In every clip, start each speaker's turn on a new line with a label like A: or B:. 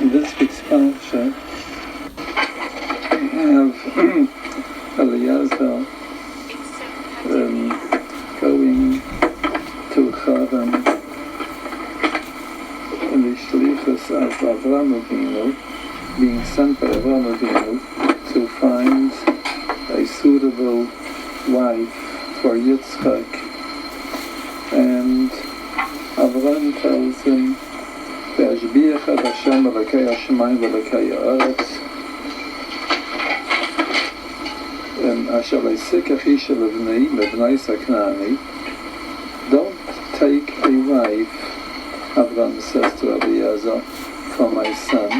A: In this week's parsha, we have Eliezer going to Haran in the shlichus of Avraham Avinu, being sent by Avraham Avinu to find a suitable wife for Yitzchak. And Avraham tells him, "Ve'ashbiach ad Hashem v'lekei hashamayim v'lekei ha'aretz, asher le'sikach isha levnei saknani." Don't take a wife, Avraham says to Eliezer, for my son.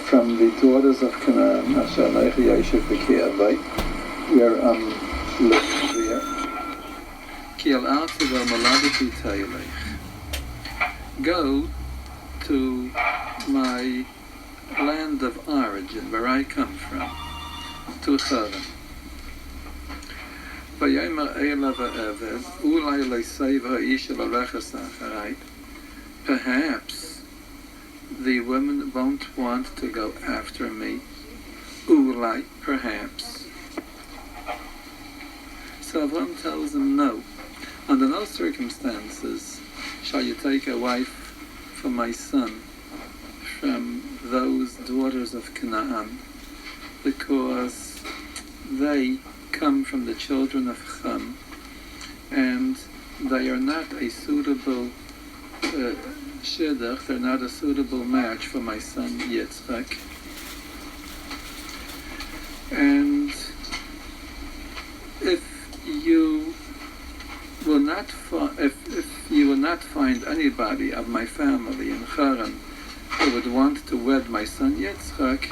A: From the daughters of Canaan, asher neichi yeshiv b'ki'avai, where I'm living there. Ki al arti v'malabiti teilech. Go to my land of origin, where I come from, to Haran. Vayomer ela va'eved, ulai le'seiv ha'ish l'reches acharai. Perhaps the women won't want to go after me. Ulai, perhaps. So Avram tells him no. Under no circumstances shall you take a wife for my son from those daughters of Canaan, because they come from the children of Ham, and they are not a suitable shidduch, they're not a suitable match for my son Yitzchak. And if you will not find anybody of my family in Haran who would want to wed my son Yitzchak,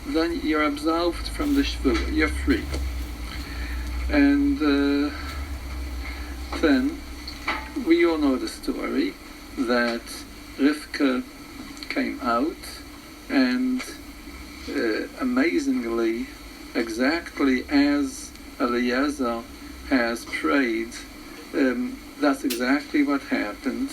A: then you're absolved from the shvuah, you're free. And then we all know the story that Rivka came out, and amazingly, exactly as Eliezer has prayed, that's exactly what happened.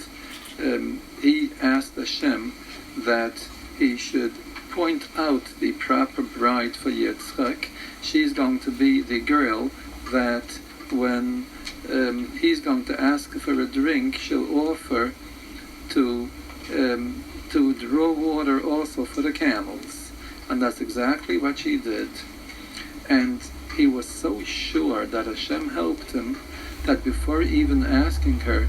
A: He asked Hashem that he should point out the proper bride for Yitzchak. She's going to be the girl that when he's going to ask for a drink, she'll offer to draw water also for the camels. And that's exactly what she did. And he was so sure that Hashem helped him that before even asking her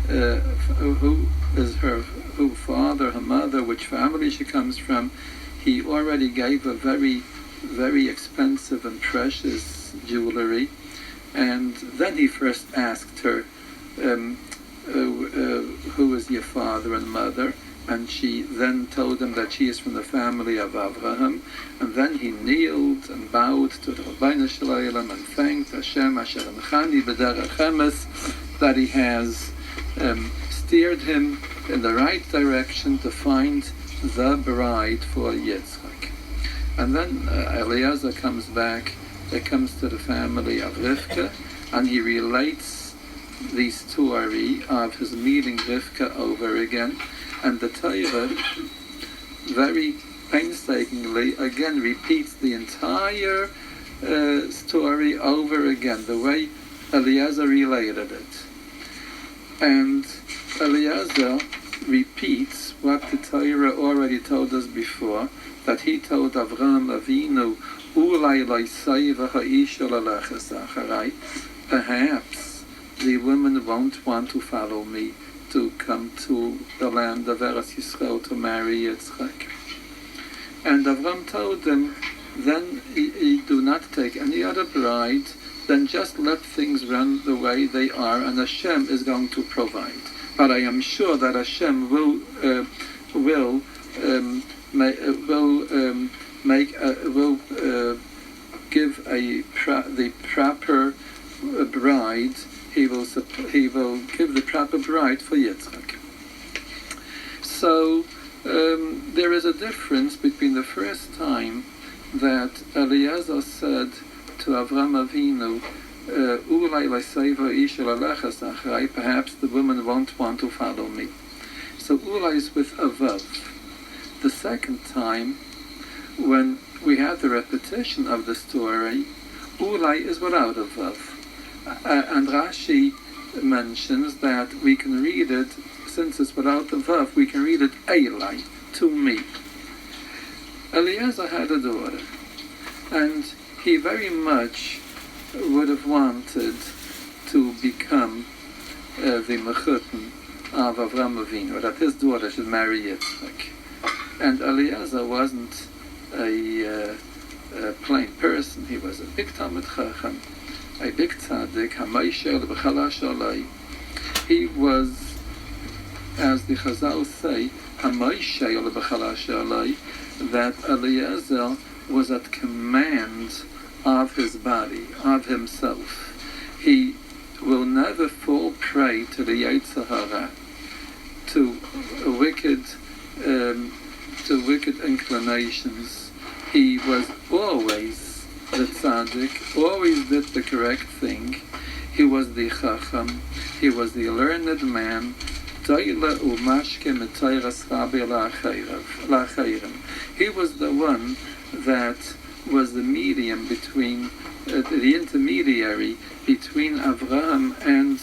A: who is her father, her mother, which family she comes from, he already gave her very, very expensive and precious jewelry. And then he first asked her, who is your father and mother? And she then told him that she is from the family of Avraham. And then he kneeled and bowed to the Rabbeinu Shalom and thanked Hashem Asher Anchani B'derech Emes, that he has steered him in the right direction to find the bride for Yitzchak. And then Eliezer comes back, comes to the family of Rivka, and he relates the story of his meeting Rivka over again. And the Torah very painstakingly again repeats the entire story over again, the way Eliezer related it. And Eliezer repeats what the Torah already told us before, that he told Avraham Avinu, "Ulai le'seiv ha'isha l'leches acharai." Perhaps the women won't want to follow me to come to the land of Eretz Yisrael to marry Yitzchak. And Avram told them, then you do not take any other bride, then just let things run the way they are, and Hashem is going to provide. But I am sure that Hashem will give the proper bride. He will give the proper bride for Yitzchak. So there is a difference between the first time that Eliezer said to Avraham Avinu perhaps the woman won't want to follow me. So Ula is with a vav. The second time, when we have the repetition of the story, Ula is without a vav. And Rashi mentions that we can read it, since it's without the vav, we can read it Eilai, to me. Eliezer had a daughter, and he very much would have wanted to become the mechutten of Avram Avinu, that his daughter should marry Yitzchak. And Eliezer wasn't a plain person. He was a big Talmid Chacham, a big tzaddik, HaMoshe B'chalash Olai. He was, as the Chazal say, HaMoshe B'chalash Olai, that Eliezer was at command of his body, of himself. He will never fall prey to the Yetzer Hara, to wicked inclinations. He was always the tzaddik, always did the correct thing. He was the chacham, he was the learned man. He was the one that was the medium between, the intermediary between Avraham and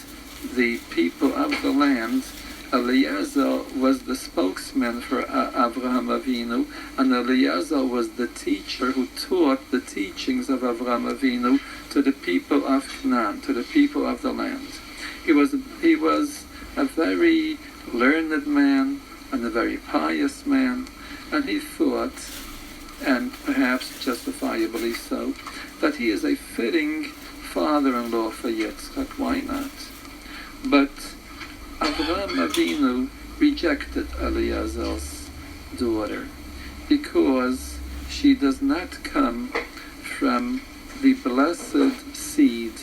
A: the people of the land. Eliezer was the spokesman for Avraham Avinu, and Eliezer was the teacher who taught the teachings of Avraham Avinu to the people of Canaan, to the people of the land. He was a very learned man and a very pious man, and he thought, and perhaps justifiably so, that he is a fitting father-in-law for Yitzchak. Why not? But Avraham Avinu rejected Eliezer's daughter because she does not come from the blessed seed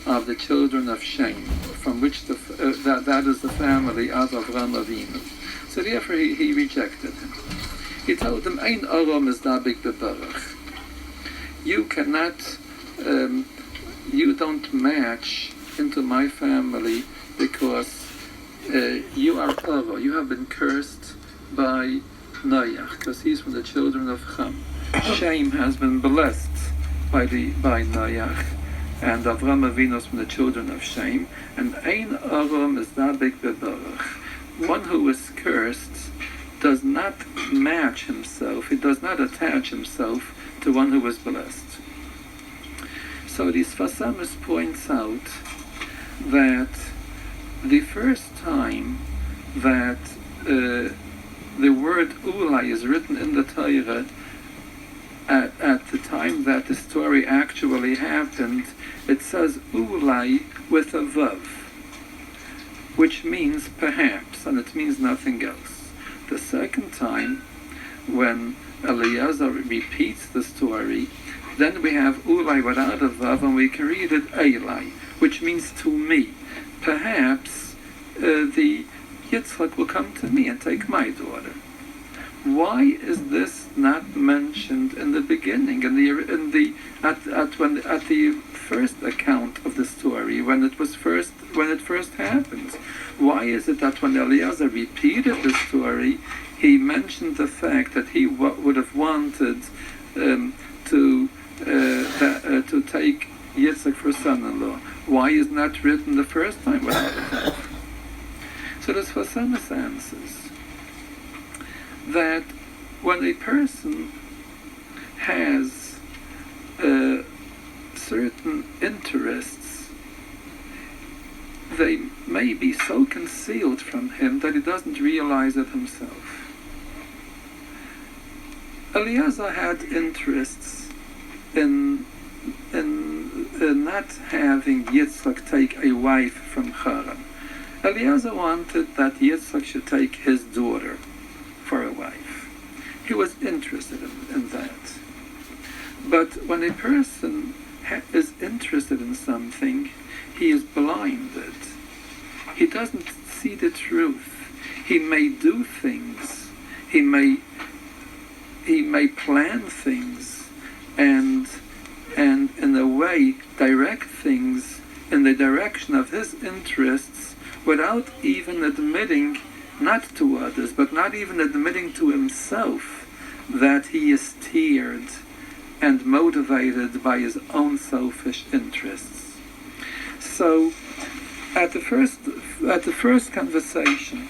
A: of the children of Shem, from which that is the family of Avraham Avinu. So therefore he rejected him. He told them, "Ein orom is dabik bebarach. You cannot, you don't match into my family because you are oro. You have been cursed by Noach, because he's from the children of Ham. Shem has been blessed by Noach, and Avraham Avinu is from the children of Shem. And ein orom is dabik bebarach. One who is cursed does not match himself, he does not attach himself to one who is blessed." So the Sfasamis points out that the first time that the word Ulai is written in the Torah, at the time that the story actually happened, it says Ulai with a vav, which means perhaps, and it means nothing else. The second time, when Eliezer repeats the story, then we have Ulai without a vav, and we can read it Eilai, which means to me. Perhaps the Yitzchak will come to me and take my daughter. Why is this not mentioned in the beginning, at the first account of the story, when it first happened? Why is it that when Eliezer repeated the story, he mentioned the fact that he would have wanted to take Yitzchak for son-in-law? Why is not written the first time without a vav? So the Sfasamis answers that when a person has certain interests, they may be so concealed from him that he doesn't realize it himself. Eliezer had interests in not having Yitzchak take a wife from Haran. Eliezer wanted that Yitzchak should take his daughter for a wife. He was interested in that. But when a person is interested in something, he is blinded. He doesn't see the truth. He may do things. He may plan things and in a way direct things in the direction of his interests without even admitting, not to others, but not even admitting to himself, that he is steered and motivated by his own selfish interests. So, at the first conversation,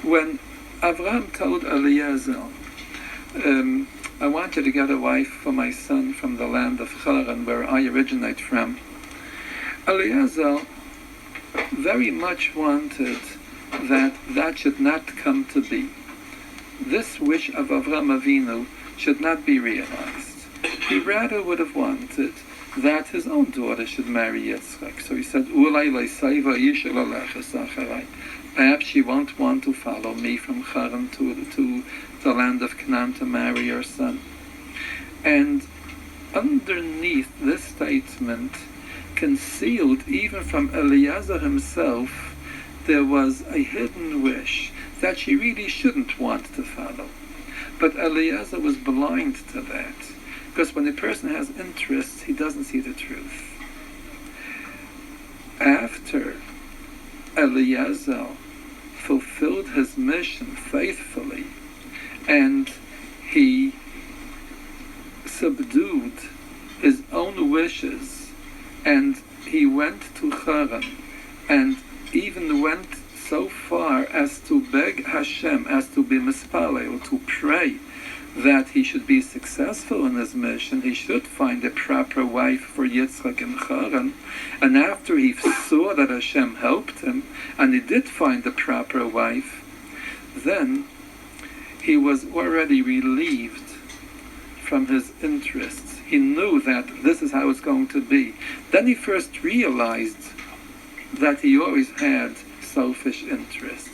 A: when Avraham told Eliezer, I want you to get a wife for my son from the land of Haran, where I originate from, Eliezer very much wanted that should not come to be. This wish of Avraham Avinu should not be realized. He rather would have wanted that his own daughter should marry Yitzchak. So he said, perhaps she won't want to follow me from Haran to the land of Canaan to marry her son. And underneath this statement, concealed even from Eliezer himself, there was a hidden wish that she really shouldn't want to follow. But Eliezer was blind to that, because when a person has interests, he doesn't see the truth. After Eliezer fulfilled his mission faithfully, and he subdued his own wishes, and he went to Haran, and even went so far as to beg Hashem, as to be mispalel, to pray that he should be successful in his mission, he should find a proper wife for Yitzchak in Haran. And after he saw that Hashem helped him, and he did find the proper wife, then he was already relieved from his interests. He knew that this is how it's going to be. Then he first realized that he always had selfish interests.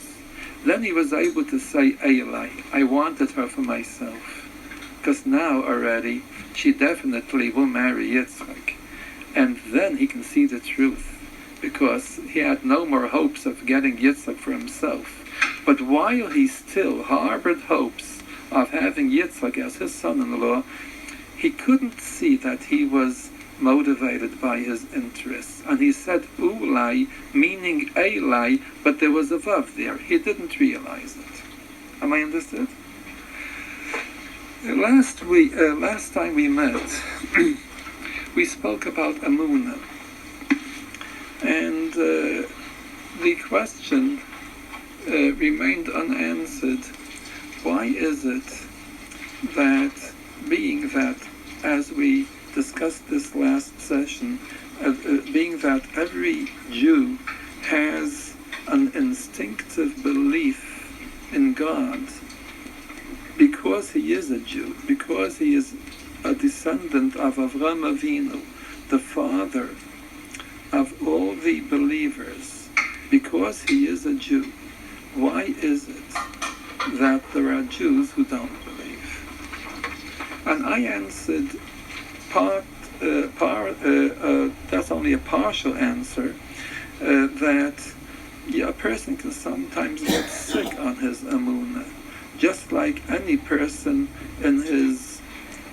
A: Then he was able to say, Eli, I wanted her for myself, because now already she definitely will marry Yitzchak. And then he can see the truth, because he had no more hopes of getting Yitzchak for himself. But while he still harbored hopes of having Yitzchak as his son-in-law, he couldn't see that he was motivated by his interests. And he said Ulai, meaning Eli, but there was a vav there. He didn't realize it. Am I understood? Last time we met, we spoke about Amunah. And the question remained unanswered. Why is it that, being that, as we discussed this last session, being that every Jew has an instinctive belief in God, because he is a Jew, because he is a descendant of Avraham Avinu, the father of all the believers, because he is a Jew, why is it that there are Jews who don't believe? And I answered that's only a partial answer, that a person can sometimes get sick on his amunah, just like any person in his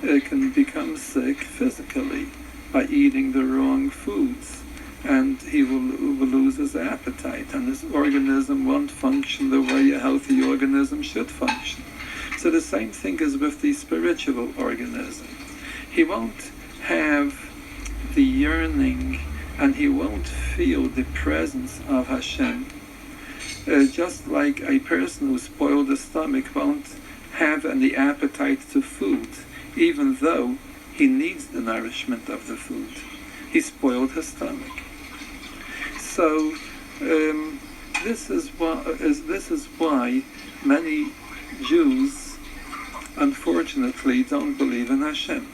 A: can become sick physically by eating the wrong foods, and he will lose his appetite, and his organism won't function the way a healthy organism should function. So the same thing is with the spiritual organism. He won't have the yearning, and he won't feel the presence of Hashem. Just like a person who spoiled the stomach won't have any appetite to food, even though he needs the nourishment of the food. He spoiled his stomach. So this is why many Jews, unfortunately, don't believe in Hashem.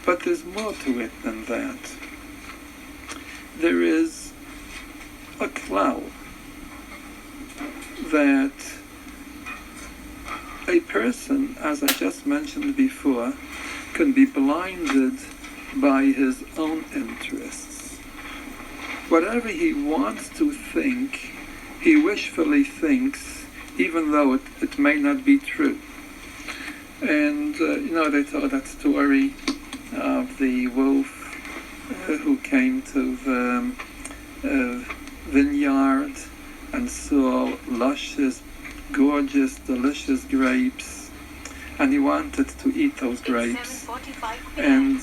A: But there's more to it than that. There is a klal that a person, as I just mentioned before, can be blinded by his own interests. Whatever he wants to think, he wishfully thinks, even though it may not be true. And they tell that story of the wolf who came to the vineyard and saw luscious, gorgeous, delicious grapes, and he wanted to eat those grapes. And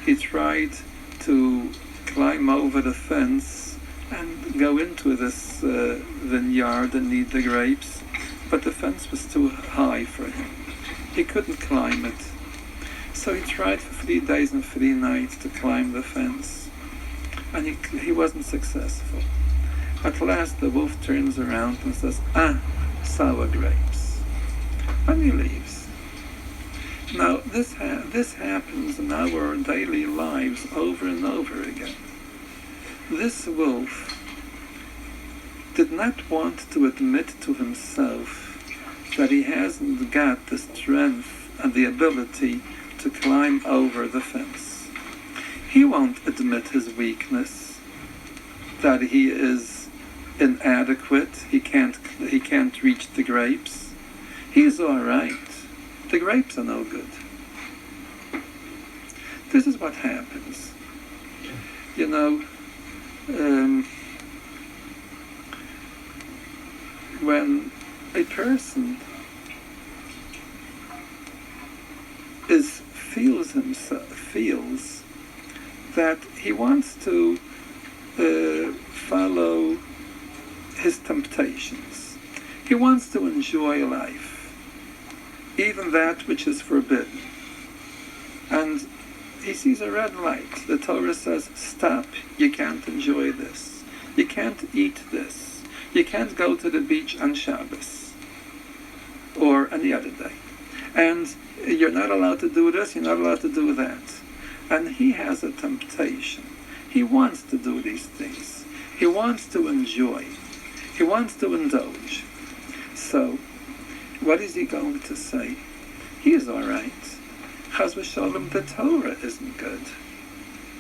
A: he tried to climb over the fence and go into this vineyard and eat the grapes, but the fence was too high for him. He couldn't climb it. So he tried for 3 days and 3 nights to climb the fence, and he wasn't successful. At last the wolf turns around and says, sour grapes, and he leaves. Now this happens in our daily lives over and over again. This wolf did not want to admit to himself that he hasn't got the strength and the ability to climb over the fence. He won't admit his weakness, that he is inadequate, he can't reach the grapes. He's all right. The grapes are no good. This is what happens. You know, when a person feels that he wants to follow his temptations. He wants to enjoy life, even that which is forbidden. And he sees a red light. The Torah says, stop, you can't enjoy this. You can't eat this. You can't go to the beach on Shabbos or any other day. And you're not allowed to do this, you're not allowed to do that. And he has a temptation. He wants to do these things. He wants to enjoy. He wants to indulge. So, what is he going to say? He is all right. Chas v'shalom, the Torah isn't good.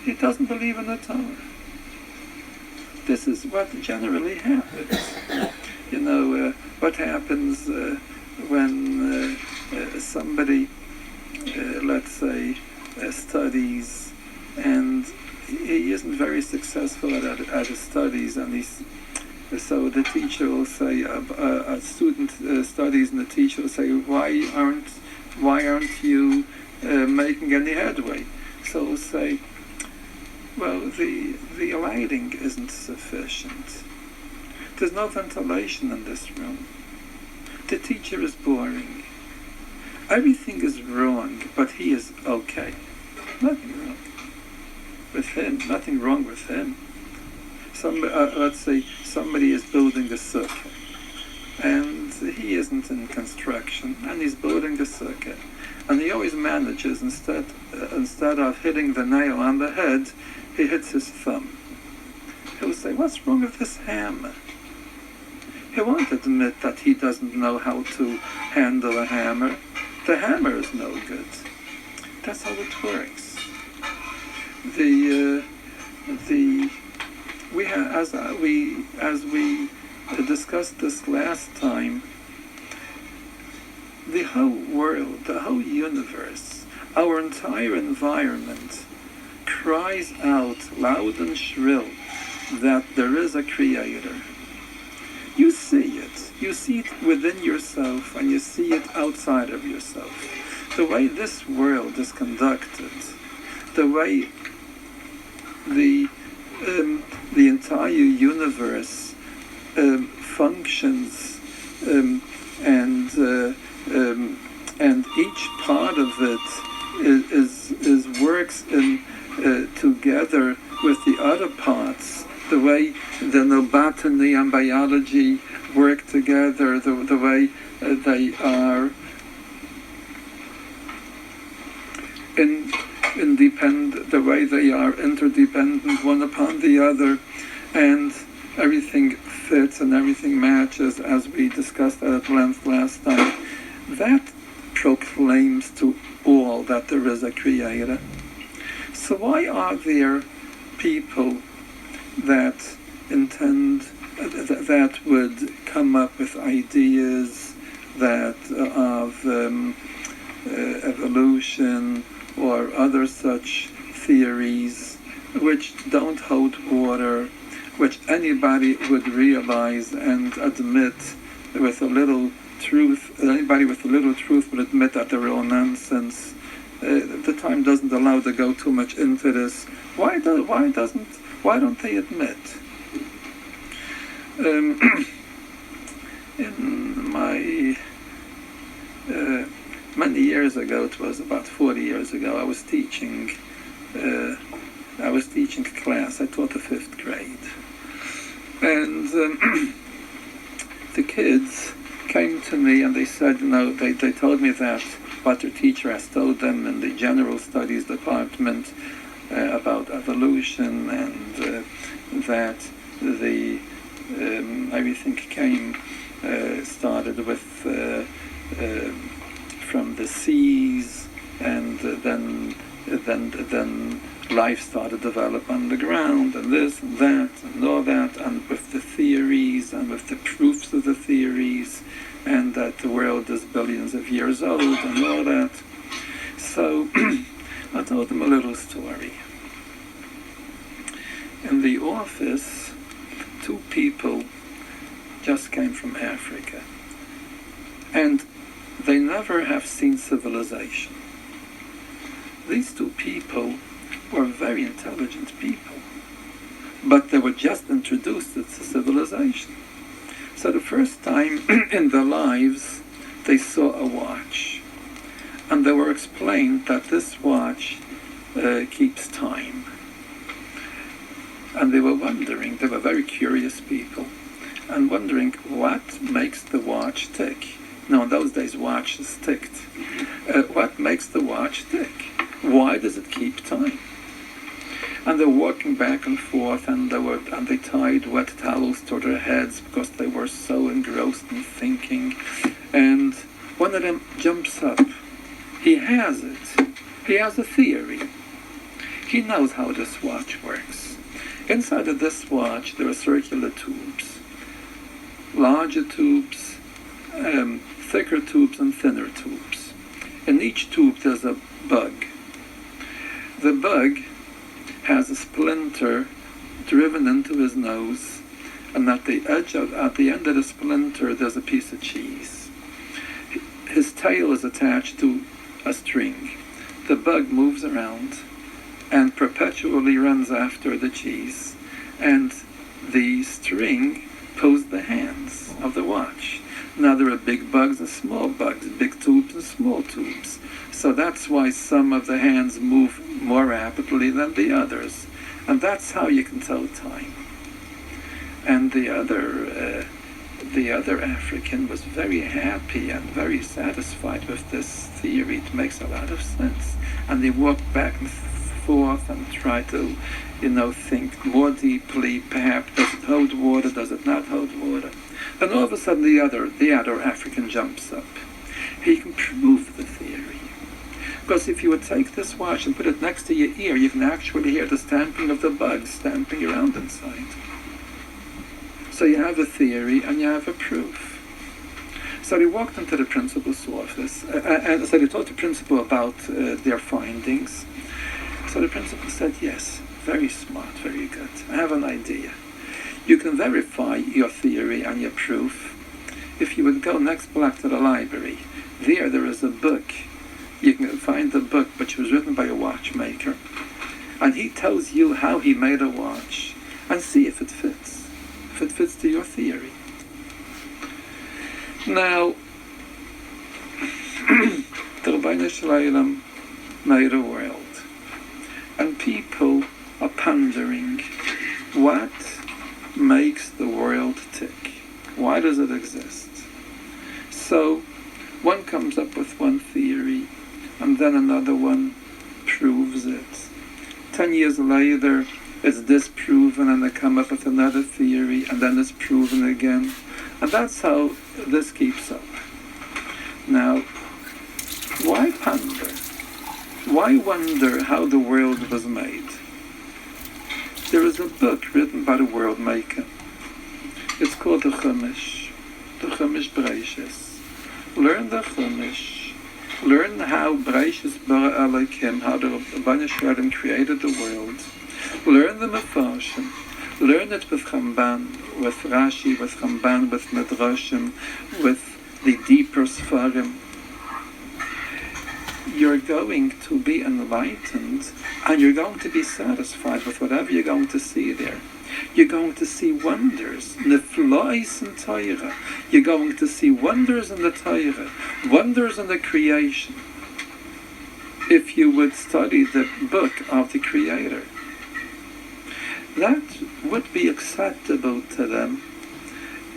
A: He doesn't believe in the Torah. This is what generally happens. You know, what happens when somebody, let's say, studies, and he isn't very successful at his studies, and so the teacher will say, a student studies, and the teacher will say, why aren't you making any headway? So we'll say, well, the lighting isn't sufficient. There's no ventilation in this room. The teacher is boring. Everything is wrong, but he is okay. Nothing wrong with him. Nothing wrong with him. Let's say somebody is building a sukkah, and he isn't in construction, and he's building a sukkah, and he always manages, instead of hitting the nail on the head, he hits his thumb. He'll say, what's wrong with this hammer? He won't admit that he doesn't know how to handle a hammer. The hammer is no good. That's how it works. As we discussed this last time, the whole world, the whole universe, our entire environment cries out loud and shrill that there is a creator. You see it. You see it within yourself, and you see it outside of yourself. The way this world is conducted, the way the entire universe functions, and each part of it is works in together with the other parts. The way the botany and biology work together, the way they are independent, the way they are interdependent one upon the other, and everything fits and everything matches, as we discussed at length last time. That proclaims to all that there is a creator. So why are there people that that would come up with ideas that of evolution or other such theories which don't hold water, which anybody would realize and admit with a little truth. Anybody with a little truth would admit that they're all nonsense. The time doesn't allow to go too much into this. Why don't they admit? In my many years ago, it was about 40 years ago, I was teaching class. I taught the 5th grade, and the kids came to me and they said, they told me that what their teacher has told them in the general studies department about evolution, and that the everything started with from the seas, and then life started to develop on the ground, and this and that and all that, and with the theories and with the proofs of the theories, and that the world is billions of years old and all that. So I told them a little story. In the office, 2 people just came from Africa, and they never have seen civilization. These 2 people were very intelligent people, but they were just introduced to civilization. So the first time in their lives, they saw a watch, and they were explained that this watch keeps time. And they were wondering, they were very curious people, and wondering what makes the watch tick. No, in those days watches ticked. What makes the watch tick? Why does it keep time? And they're walking back and forth, and they tied wet towels to their heads because they were so engrossed in thinking. And one of them jumps up. He has it. He has a theory. He knows how this watch works. Inside of this watch, there are circular tubes, larger tubes, thicker tubes, and thinner tubes. In each tube, there's a bug. The bug has a splinter driven into his nose, and at the end of the splinter, there's a piece of cheese. His tail is attached to a string. The bug moves around and perpetually runs after the cheese, and the string pulls the hands of the watch. Now there are big bugs and small bugs, big tubes and small tubes. So that's why some of the hands move more rapidly than the others. And that's how you can tell time. And the other African was very happy and very satisfied with this theory. It makes a lot of sense. And they walked back and forth and tried to, think more deeply. Perhaps, does it hold water? Does it not hold water? Then all of a sudden the other African jumps up. He can prove the theory. Because if you would take this watch and put it next to your ear, you can actually hear the stamping of the bugs stamping around inside. So you have a theory and you have a proof. So they walked into the principal's office, and so they told the principal about their findings. So the principal said, yes, very smart, very good. I have an idea. You can verify your theory and your proof if you would go next block to the library. There is a book. You can find the book, which was written by a watchmaker. And he tells you how he made a watch. And see if it fits. If it fits to your theory. Now, the Rabbeinu Shalom made a world. And people are pondering, what makes the world tick? Why does it exist? So, one comes up with one theory, and then another one proves it. 10 years later, it's disproven, and they come up with another theory, and then it's proven again. And that's how this keeps up. Now, why ponder? Why wonder how the world was made? There is a book written by the world maker. It's called the Chumash Bereishis. Learn the Chumash. Learn how Bereishis bara Elokim, how the Rabbeinu Shalom created the world. Learn the Mefarshim. Learn it with Ramban, with Rashi, with Ramban, with Midrashim, with the deeper Sfarim. You're going to be enlightened, and you're going to be satisfied with whatever you're going to see there. You're going to see wonders, neflois in Torah. You're going to see wonders in the Torah, wonders in the creation. If you would study the book of the Creator, that would be acceptable to them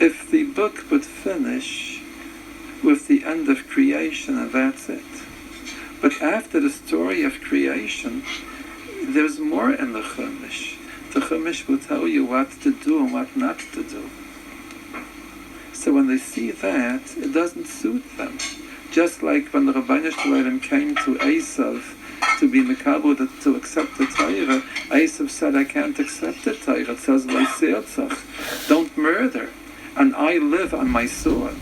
A: if the book would finish with the end of creation and that's it. But after the story of creation, there's more in the Chumash. The Chumash will tell you what to do and what not to do. So when they see that, it doesn't suit them. Just like when the Rabbeinu Shalom came to Esav to be Mekabel, to accept the Torah, Esav said, I can't accept the Torah. It says, don't murder, and I live on my sword.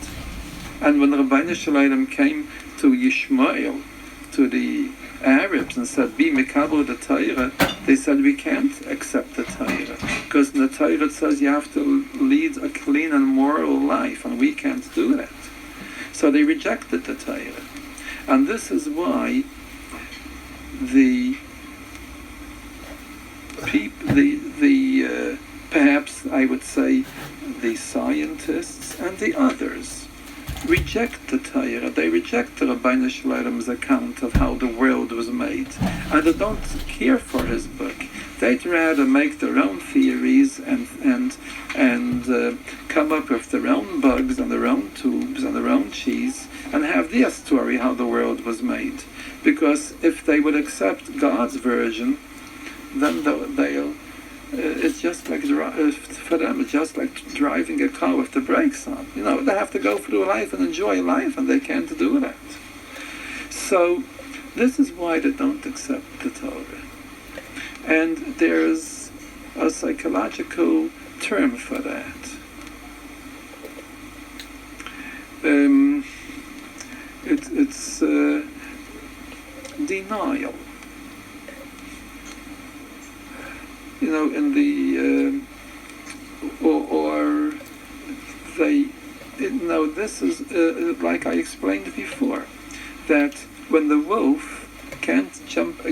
A: And when the Rabbeinu Shalom came to Yishmael, to the Arabs, and said, be Mekabel the Torah, they said, we can't accept the Torah, because in the Torah it says you have to lead a clean and moral life, and we can't do that. So they rejected the Torah. And this is why perhaps I would say the scientists and the others reject the Torah. They reject the Rabbeinu Shalom's account of how the world was made, and they don't care for his book. They'd rather make their own theories and come up with their own bugs and their own tubes and their own cheese and have their story how the world was made. Because if they would accept God's version, then they'll it's just like for them. It's just like driving a car with the brakes on. They have to go through life and enjoy life, and they can't do that. So this is why they don't accept the Torah. And there's a psychological term for that. It's denial. In the or they. This is like I explained before, that when the wolf can't jump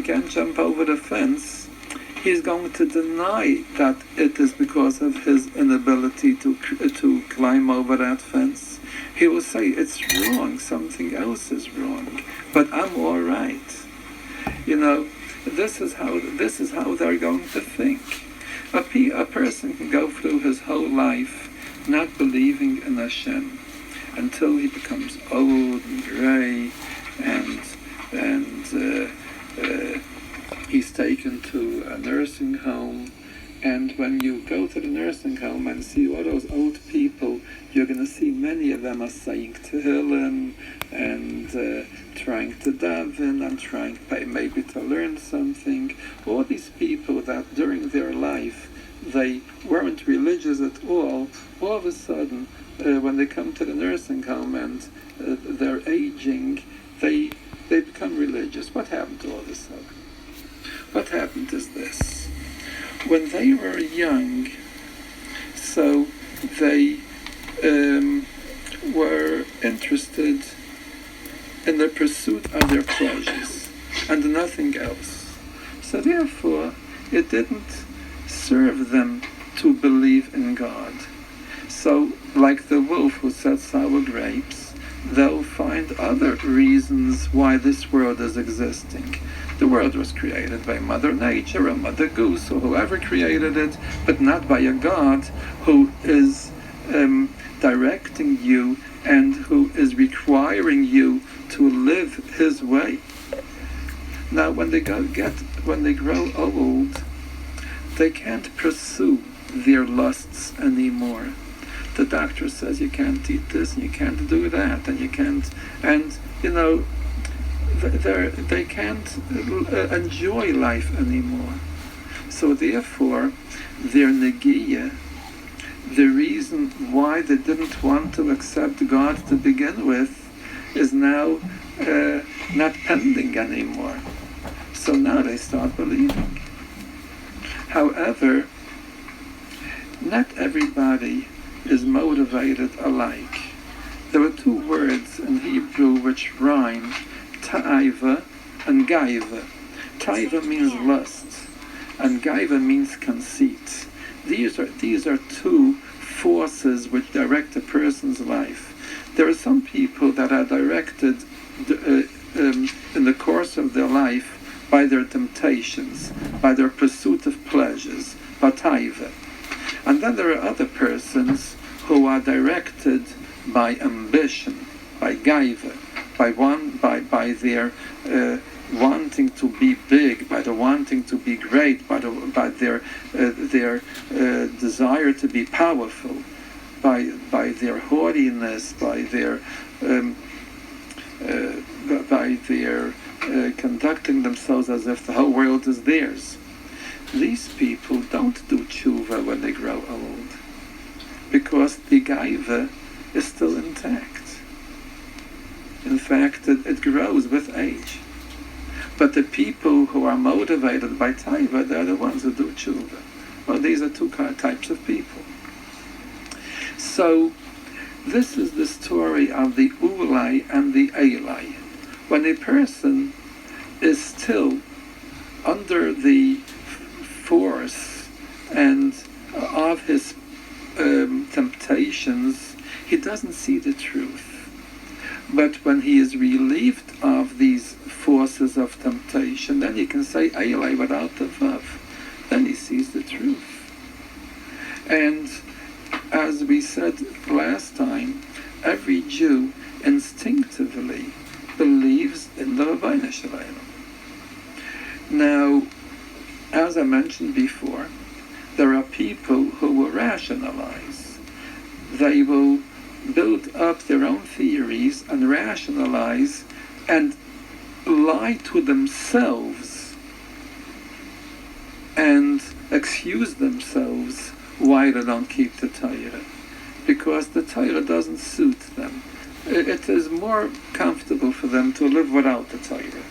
A: over the fence, he's going to deny that it is because of his inability to climb over that fence. He will say it's wrong, something else is wrong, but I'm all right. This is how they're going to think. A person can go through his whole life not believing in Hashem until he becomes old and gray, and he's taken to a nursing home. And when you go to the nursing home and see all those old people, you're going to see many of them are saying Tehillim and trying to daven and trying maybe to learn something. All these people that during their life they weren't religious at all of a sudden, when they come to the nursing home and they're aging, they become religious. What happened all of a sudden? What happened is this. When they were young, so they were interested in the pursuit of their pleasures and nothing else. So therefore, it didn't serve them to believe in God. So, like the wolf who said sour grapes, they'll find other reasons why this world is existing. The world was created by Mother Nature or Mother Goose or whoever created it, but not by a God who is directing you and who is requiring you to live His way. Now, when they grow old, they can't pursue their lusts anymore. The doctor says you can't eat this and you can't do that and you can't, and they can't enjoy life anymore. So therefore, their negiya, the reason why they didn't want to accept God to begin with, is now not pending anymore. So now they start believing. However, not everybody is motivated alike. There are two words in Hebrew which rhyme, ta'aiva and gaiva. Ta'aiva means lust, and gaiva means conceit. These are two forces which direct a person's life. There are some people that are directed in the course of their life by their temptations, by their pursuit of pleasures, by ta'aiva. And then there are other persons who are directed by ambition, by gaiva, by their wanting to be big, by the wanting to be great, by their desire to be powerful, by their haughtiness, by their conducting themselves as if the whole world is theirs. These people don't do tshuva when they grow old, because the gaiva is still intact. In fact, it grows with age. But the people who are motivated by taiva, they're the ones who do tshuva. Well, these are two types of people. So, this is the story of the ulai and the elai. When a person is still under the force and of his temptations, he doesn't see the truth. But when he is relieved of these forces of temptation, then he can say Eilai without the vav. Then he sees the truth. And as we said last time, every Jew instinctively believes in the Rabbeinu Shalom. Now, as I mentioned before, there are people who will rationalize. They will build up their own theories and rationalize and lie to themselves and excuse themselves why they don't keep the Torah, because the Torah doesn't suit them. It is more comfortable for them to live without the Torah.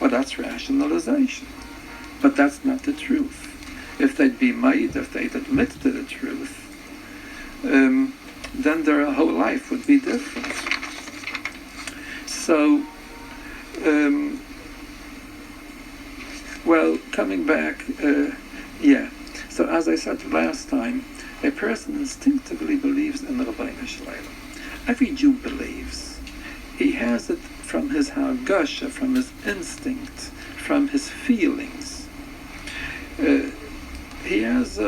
A: Well, that's rationalization, but that's not the truth. If they'd be made, if they'd admit to the truth, then their whole life would be different. So, well, coming back, so as I said last time, a person instinctively believes in the Rabbeinu Shalom. Every Jew believes. He has it from his hargasha, from his instinct, from his feelings. He has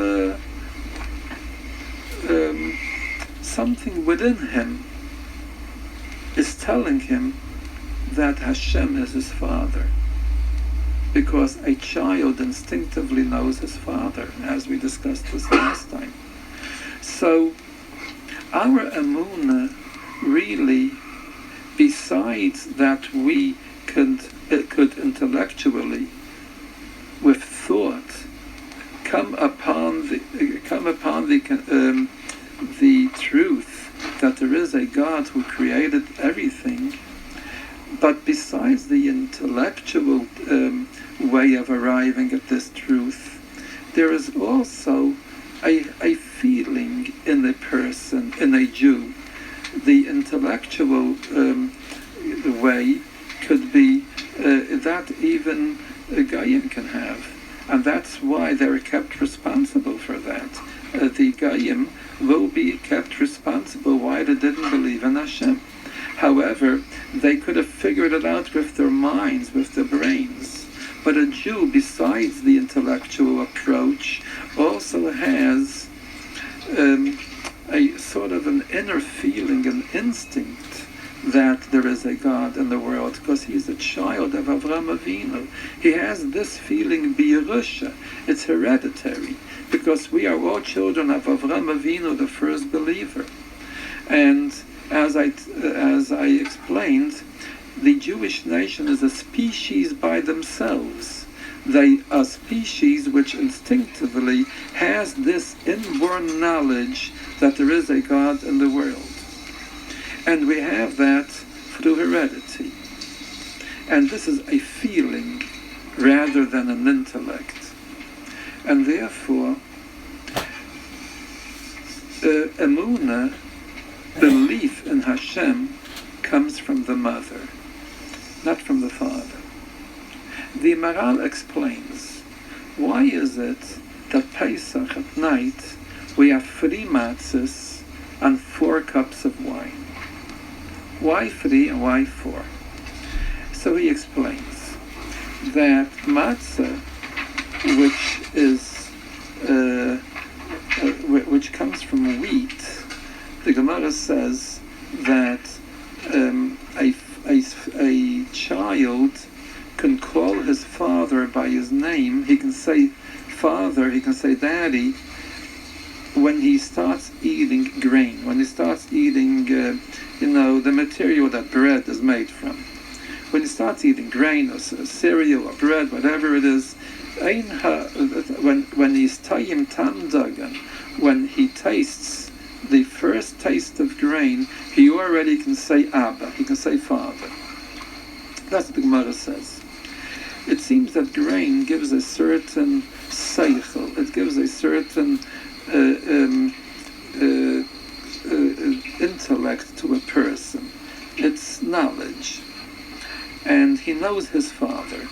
A: something within him is telling him that Hashem is his father, because a child instinctively knows his father, as we discussed this last time. So our emunah really, besides that we could intellectually, with thought, come upon the truth that there is a God who created everything. But besides the intellectual way of arriving at this truth, there is also a feeling in a person, in a Jew. The intellectual way could be that even a Goyim can have. And that's why they're kept responsible for that. The Goyim will be kept responsible why they didn't believe in Hashem. However, they could have figured it out with their minds, with their brains. But a Jew, besides the intellectual approach, also has a sort of an inner feeling, an instinct that there is a God in the world, because he's a child of Avraham Avinu. He has this feeling b'Yerusha. It's hereditary, because we are all children of Avraham Avinu, the first believer. And as I explained, the Jewish nation is a species by themselves. They are a species which instinctively has this inborn knowledge that there is a God in the world. And we have that through heredity. And this is a feeling rather than an intellect. And therefore, emunah, belief in Hashem, comes from the mother, not from the father. The Maral explains, why is it that Pesach at night we have 3 matzahs and 4 cups of wine? Why 3 and why 4? So he explains that matzah, which comes from wheat, the Gemara says that a child can call his father by his name. He can say father, he can say daddy, when he starts eating grain, when he starts eating, the material that bread is made from. When he starts eating grain or cereal or bread, whatever it is, when he's tayim tamdagan, when he tastes the first taste of grain, he already can say Abba, he can say father. That's what the Gemara says. It seems that grain gives a certain seichel, it gives a certain intellect to a person. It's knowledge. And he knows his father.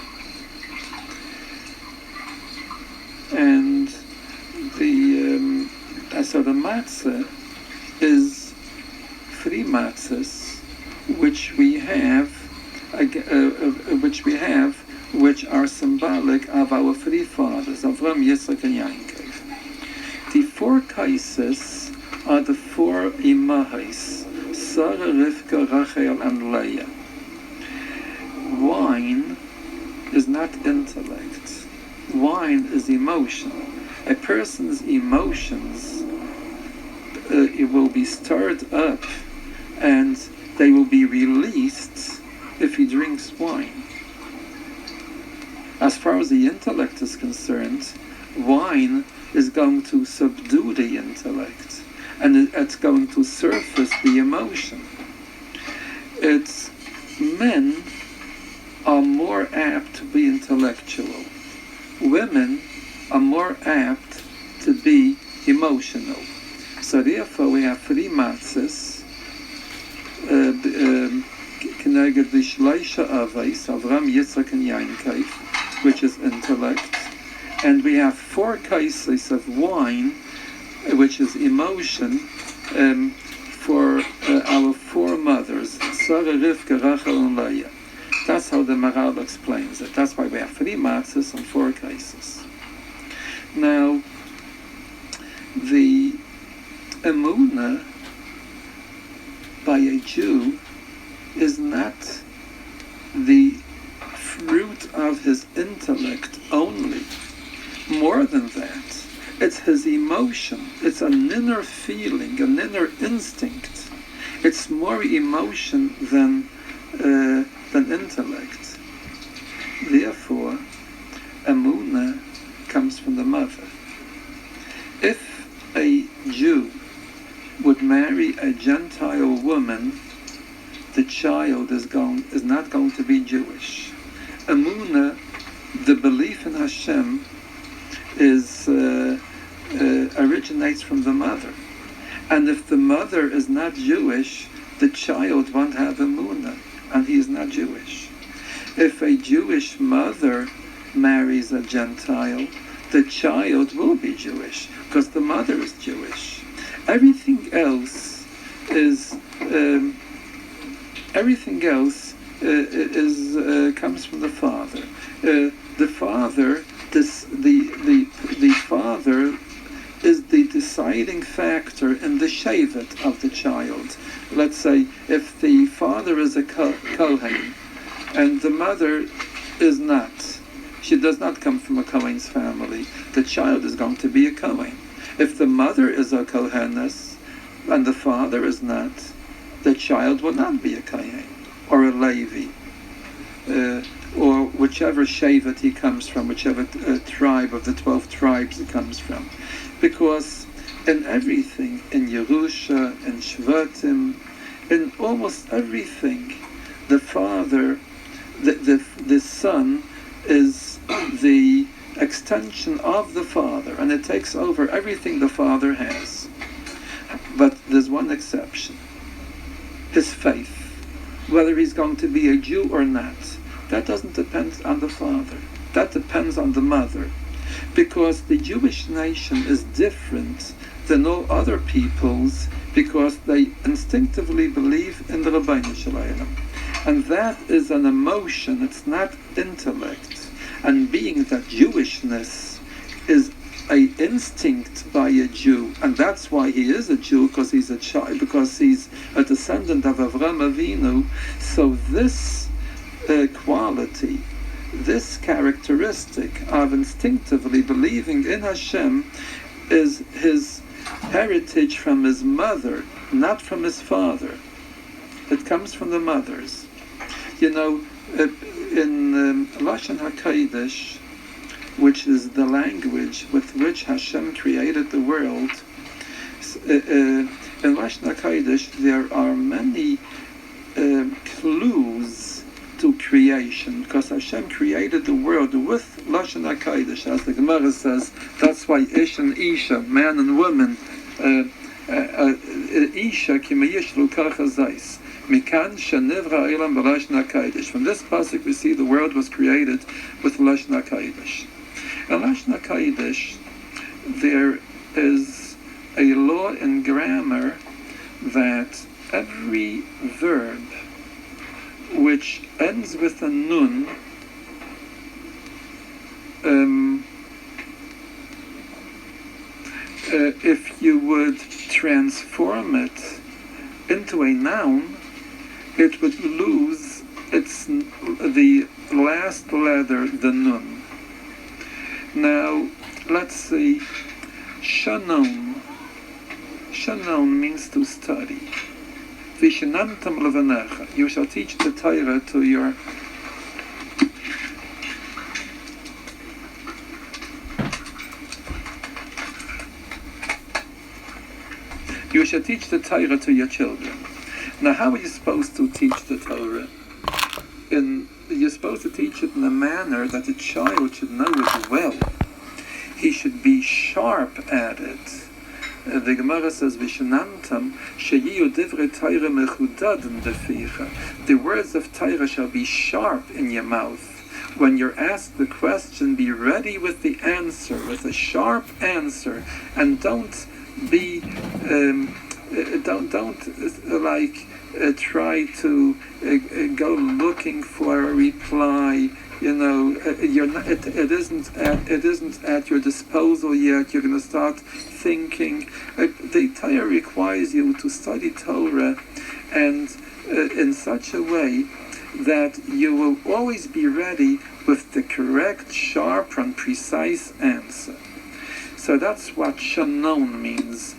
A: And so the matzah is 3 matzahs which we have, which are symbolic of our 3 fathers, Avram, Yitzchak, and Yaakov. The 4 kaises are the 4 imahis, Sarah, Rivka, Rachel, and Leah. Wine is not intellect. Wine is emotion. A person's emotions it will be stirred up and they will be released if he drinks wine. As far as the intellect is concerned, wine is going to subdue the intellect and it's going to surface the emotion. Men are more apt to be intellectual. Women are more apt to be emotional. So therefore we have 3 matzahs, Keneged Vishleisha Avos, Avram, Yitzchak, and Yaakov, which is intellect. And we have 4 cases of wine, which is emotion, for our 4 mothers, Sarah, Rivka, Rachel, and Leah. That's how the Maral explains it. That's why we have 3 matzahs and 4 cases. Now, the emunah by a Jew is not the fruit of his intellect only. More than that, it's his emotion. It's an inner feeling, an inner instinct. It's more emotion than intellect. Therefore, emunah comes from the mother. If a Jew would marry a Gentile woman, the child is not going to be Jewish. Emunah, the belief in Hashem, originates from the mother. And if the mother is not Jewish, the child won't have emunah, and he is not Jewish. If a Jewish mother marries a Gentile, the child will be Jewish, because the mother is Jewish. Everything else comes from the father. The father is the deciding factor in the shevet of the child. Let's say if the father is a Kohen and the mother is not, she does not come from a Kohen's family, the child is going to be a Kohen. If the mother is a Koheness and the father is not, the child will not be a Kohen or a Levi, or whichever shevet he comes from, whichever tribe of the 12 tribes he comes from. Because in everything, in Yerusha, in Shvatim, in almost everything, the father, the son is the extension of the Father, and it takes over everything the Father has. But there's one exception: his faith. Whether he's going to be a Jew or not, that doesn't depend on the Father. That depends on the mother. Because the Jewish nation is different than all other peoples, because they instinctively believe in the Rabbeinu Shalom. And that is an emotion, it's not intellect. And being that Jewishness is a instinct by a Jew, and that's why he is a Jew, because he's a child, because he's a descendant of Avraham Avinu. So this quality, this characteristic of instinctively believing in Hashem, is his heritage from his mother, not from his father. It comes from the mothers. You know, in Lashon HaKodesh, which is the language with which Hashem created the world, in Lashon HaKodesh there are many clues to creation, because Hashem created the world with Lashon HaKodesh, as the Gemara says. That's why Ish and Isha, man and woman, Isha ki meyishlu karcha zais. Mikan shenivra ilam b'Lashon HaKodesh. From this pasuk we see the world was created with Lashon HaKodesh. In Lashon HaKodesh, there is a law in grammar that every verb which ends with a nun, if you would transform it into a noun, it would lose the last letter, the nun. Now, let's see. Shanon. Shanon means to study. Vishanantam levanecha. You shall teach the Torah to your You shall teach the Torah to your children. Now, how are you supposed to teach the Torah? You're supposed to teach it in a manner that the child should know it well. He should be sharp at it. The Gemara says, "Vishanantam sheyiyu divrei Torah mechudadim beficha." The words of Torah shall be sharp in your mouth. When you're asked the question, be ready with the answer, with a sharp answer, and don't be try to go looking for a reply. You know, you're not, it isn't at your disposal yet. You're going to start thinking. The Torah requires you to study Torah, and in such a way that you will always be ready with the correct, sharp, and precise answer. So that's what shanon means.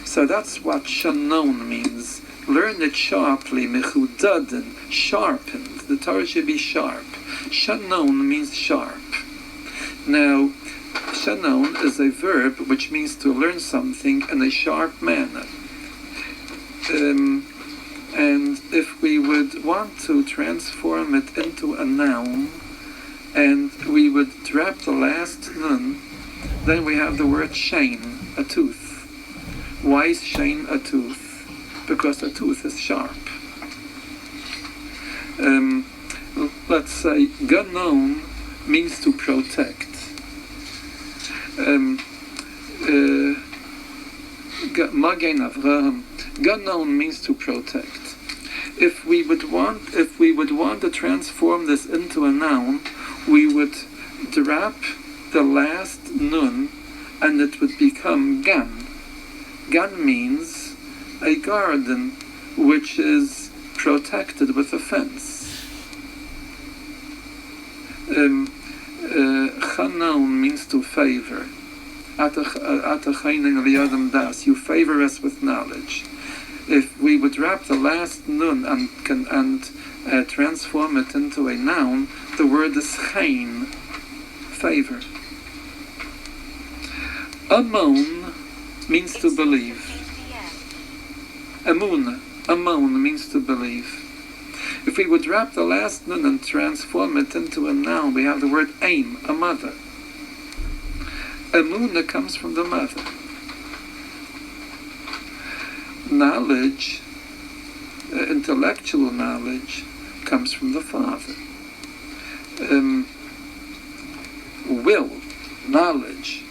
A: So that's what shanon means. Learn it sharply, mechudadin, sharpened. The Torah should be sharp. Shanon means sharp. Now, shanon is a verb which means to learn something in a sharp manner. And if we would want to transform it into a noun, and we would drop the last nun, then we have the word shein, a tooth. Why is shein a tooth? Because a tooth is sharp. Let's say ganon means to protect. Magen Avraham. Ganon means to protect. If we would want to transform this into a noun, we would drop the last nun, and it would become gan. Gan means a garden which is protected with a fence. Chanon means to favor. You favor us with knowledge. If we would wrap the last nun and transform it into a noun, the word is chayin, favor. Amon means to believe. Amon means to believe. If we would drop the last nun and transform it into a noun, we have the word aim, a mother. Emunah comes from the mother. Knowledge, intellectual knowledge, comes from the father. Will, knowledge,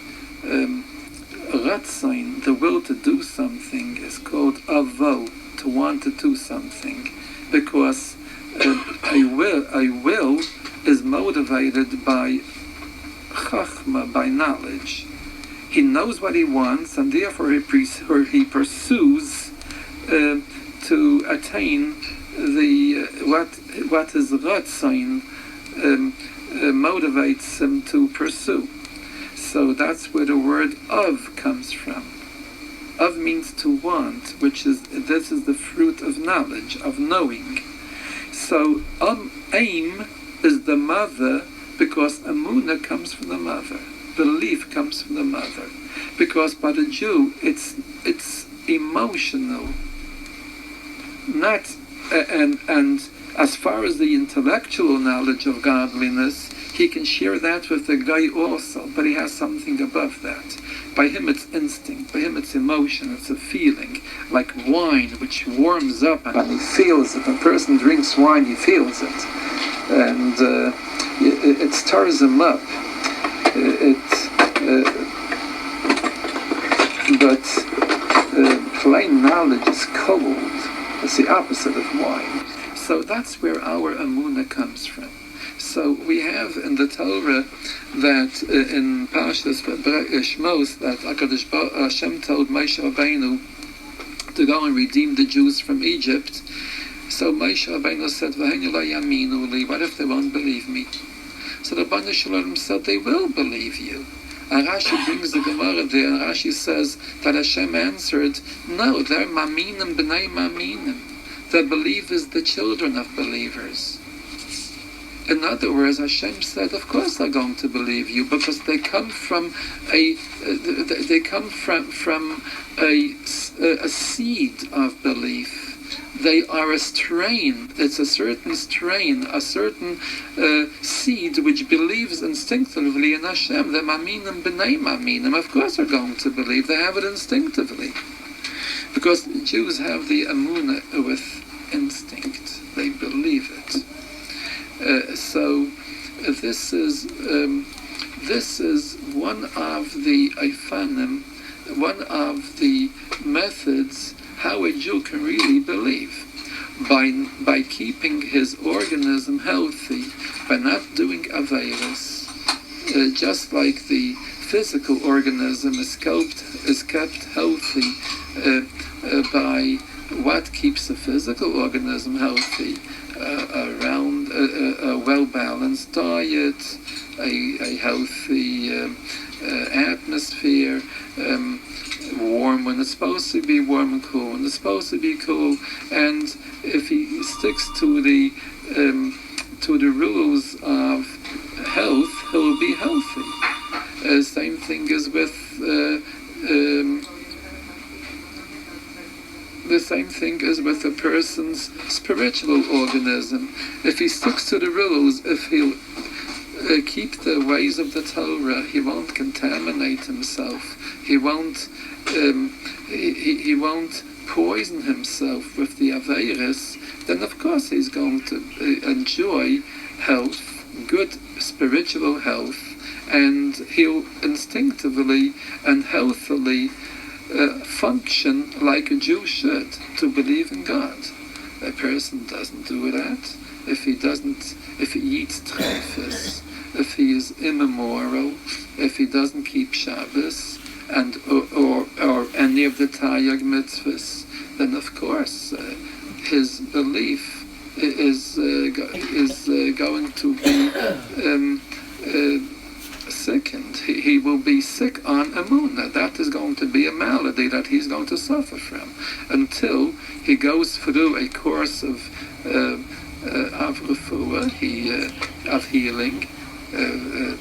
A: ratzain, the will to do something, is called avo, to want to do something, because a will is motivated by chachma, by knowledge. He knows what he wants, and therefore he pursues to attain the what his ratzain motivates him to pursue. So that's where the word of comes from. Of means to want, this is the fruit of knowledge, of knowing. So aim is the mother, because emunah comes from the mother. Belief comes from the mother. Because by the Jew, it's emotional. Not and as far as the intellectual knowledge of godliness, he can share that with the guy also, but he has something above that. By him it's instinct, by him it's emotion, it's a feeling, like wine which warms up and he feels it. When a person drinks wine, he feels it, and it stirs him up. But plain knowledge is cold. It's the opposite of wine. So that's where our emunah comes from. So we have in the Torah that in Parshas Shmos that Hashem told Moshe Rabbeinu to go and redeem the Jews from Egypt. So Moshe Rabbeinu said, "V'henu lo yaminu li." What if they won't believe me? So the Bnei Shalom said, "They will believe you." And Rashi brings the Gemara there, and Rashi says that Hashem answered, "No, they're maminim b'nei maminim. The believers, the children of believers." In other words, Hashem said, "Of course they're going to believe you, because they come from a seed of belief. They are a strain. It's a certain strain, a certain seed which believes instinctively in Hashem. The maminim b'nei maminim. Of course they're going to believe. They have it instinctively, because the Jews have the emunah with instinct. They believe it." So this is one of the ifanim, one of the methods how a Jew can really believe, by keeping his organism healthy, by not doing aveiros, just like the physical organism is kept healthy by what keeps the physical organism healthy. Around a well-balanced diet, a healthy atmosphere, warm when it's supposed to be warm and cool when it's supposed to be cool, and if he sticks to the rules of health, he'll be healthy. Same thing is with the same thing is with a person's spiritual organism. If he sticks to the rules, if he'll keep the ways of the Torah, he won't contaminate himself. He won't he won't poison himself with the aveiros. Then of course he's going to enjoy health, good spiritual health, and he'll instinctively and healthily function like a Jew should, to believe in God. A person doesn't do that if he eats treifus, if he is immoral, if he doesn't keep Shabbos and or any of the Taryag mitzvahs, then of course his belief is going to be sickened. He will be sick on emunah. That is going to be a malady that he's going to suffer from until he goes through a course of refuah, of healing,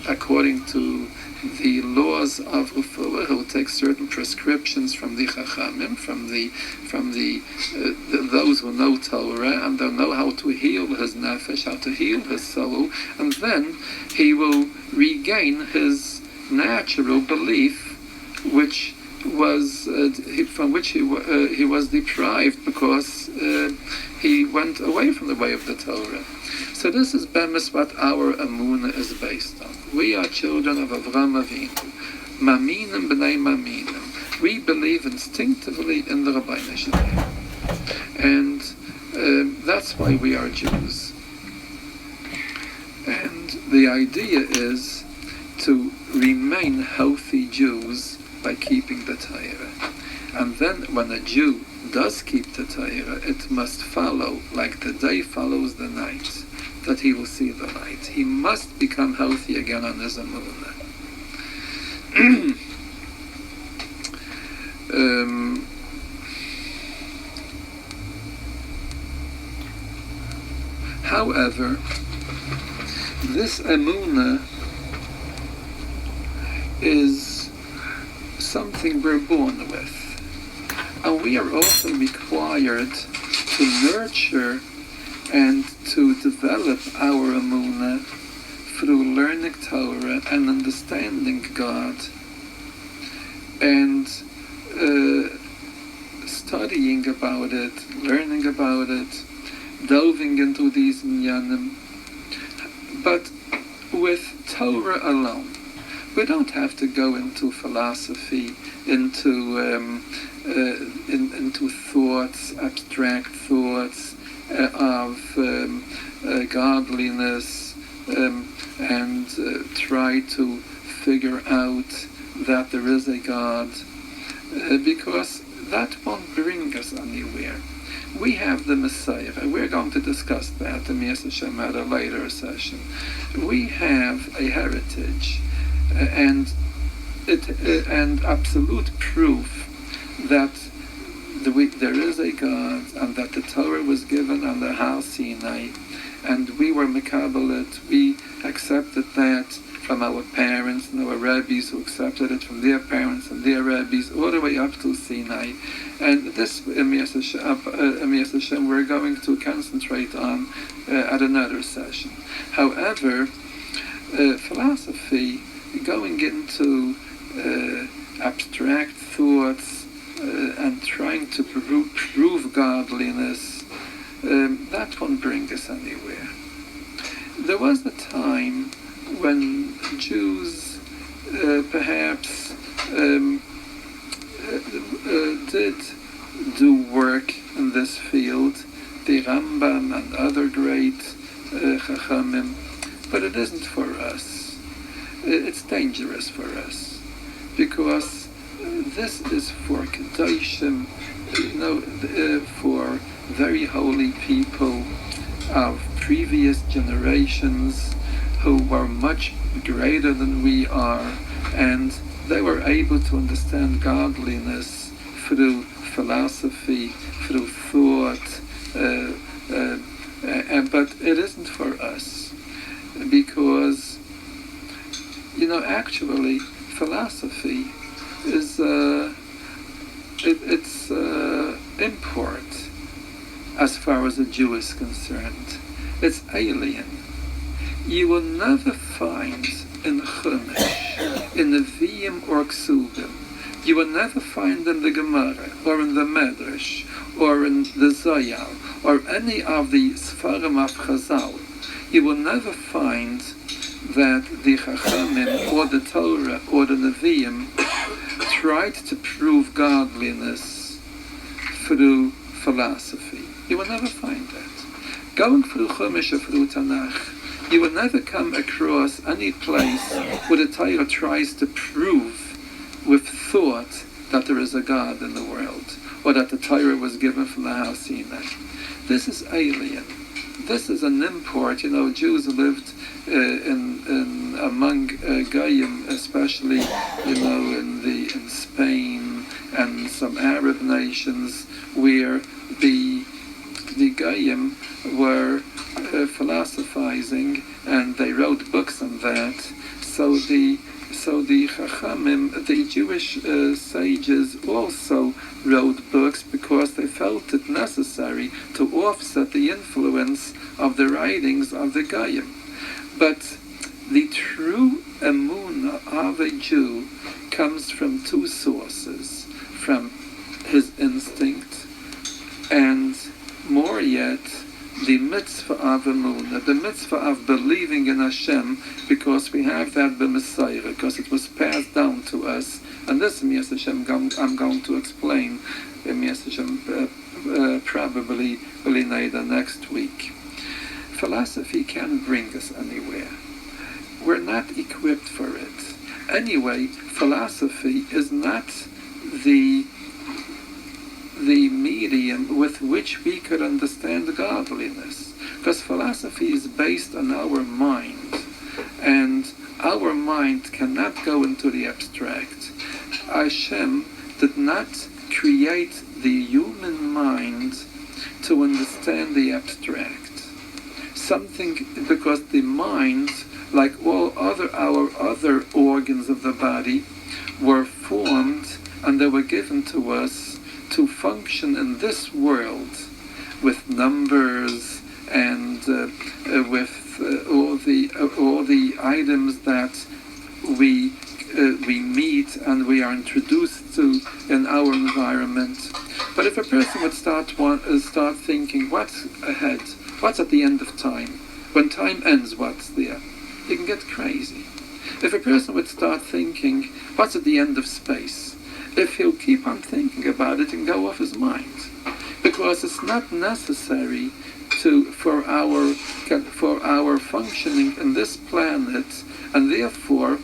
A: according to the laws of refuah. He'll take certain prescriptions from the chachamim, from those who know Torah, and they'll know how to heal his nefesh, how to heal his soul, and then he will regain his natural belief, which was from which he was deprived because he went away from the way of the Torah. So this is bemis what our emunah is based on. We are children of Avraham Avinu, maminim b'nei maminim. We believe instinctively in the Rabbeinu Shalom, and that's why we are Jews. And the idea is to remain healthy Jews by keeping the Torah. And then when a Jew does keep the Torah, it must follow, like the day follows the night, that he will see the light. He must become healthy again on his emunah. However, this emunah is something we're born with, and we are also required to nurture and to develop our emunah through learning Torah and understanding God, and studying about it, learning about it, delving into these inyanim. But with Torah alone, we don't have to go into philosophy, into thoughts, abstract thoughts of godliness, and try to figure out that there is a God, because that won't bring us anywhere. We have the Messiah. We're going to discuss that in Hashem at a later session. We have a heritage, and absolute proof that there is a God, and that the Torah was given on the Har Sinai, and we were mekabel it. We accepted that from our parents and our rabbis, who accepted it from their parents and their rabbis, all the way up to Sinai. And this, Emiyas Hashem, we're going to concentrate on at another session. However, philosophy, going into abstract thoughts and trying to prove godliness, that won't bring us anywhere. There was a time when Jews perhaps did do work in this field, the Rambam and other great Chachamim, but it isn't for us. It's dangerous for us, because this is for Kedoshim, for very holy people of previous generations who were much greater than we are, and they were able to understand godliness through philosophy, through thought, but it isn't for us, because actually philosophy is it's import as far as a Jew is concerned. It's alien. You will never find in Chumash, in the Nevi'im or Ksubim, you will never find in the Gemara, or in the Medrash, or in the Zohar, or any of the Sfarim of Chazal, you will never find that the Chachamim, or the Torah, or the Nevi'im tried to prove godliness through philosophy. You will never find that. Going through Chumash or through Tanakh, you will never come across any place where the Torah tries to prove with thought that there is a God in the world, or that the Torah was given from the Har Sinai. This is alien. This is an import. Jews lived among Goyim, especially in Spain and some Arab nations, where the Goyim were philosophizing, and they wrote books on that. So the So the Chachamim, the Jewish sages, also wrote books because they felt it necessary to offset the influence of the writings of the Goyim. But the true emunah of a Jew comes from two sources, from his instinct and, more yet, the mitzvah of emunah, the mitzvah of believing in Hashem, because we have that b'Messiah, because it was passed down to us. And this, Mies Hashem, I'm going to explain, Mies Hashem, probably later next week. Philosophy can't bring us anywhere. We're not equipped for it. Anyway, philosophy is not the medium with which we could understand godliness, because philosophy is based on our mind, and our mind cannot go into the abstract. Hashem did not create the human mind to understand the abstract. Something, because the mind, like all our other organs of the body, were formed and they were given to us to function in this world with numbers and with all the items that we meet and we are introduced to in our environment. But if a person would start thinking, what's ahead? What's at the end of time? When time ends, what's there? You can get crazy. If a person would start thinking, what's at the end of space? If he'll keep on thinking about it and go off his mind, because it's not necessary for our functioning in this planet, and therefore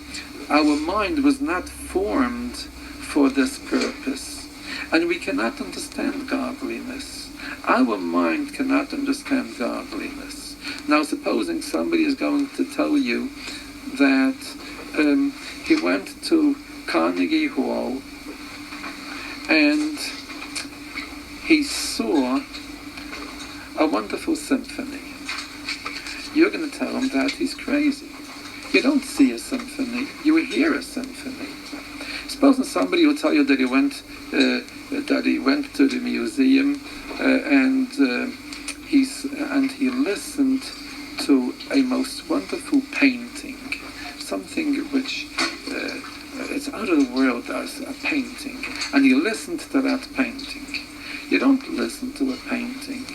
A: our mind was not formed for this purpose, and we cannot understand godliness. Our mind cannot understand godliness. Now, supposing somebody is going to tell you that he went to Carnegie Hall and he saw a wonderful symphony. You're going to tell him that he's crazy. You don't see a symphony, you hear a symphony. Supposing somebody will tell you that he went to the museum and he listened to a most wonderful painting, something which it's out of the world as a painting, and you listened to that painting. You don't listen to a painting,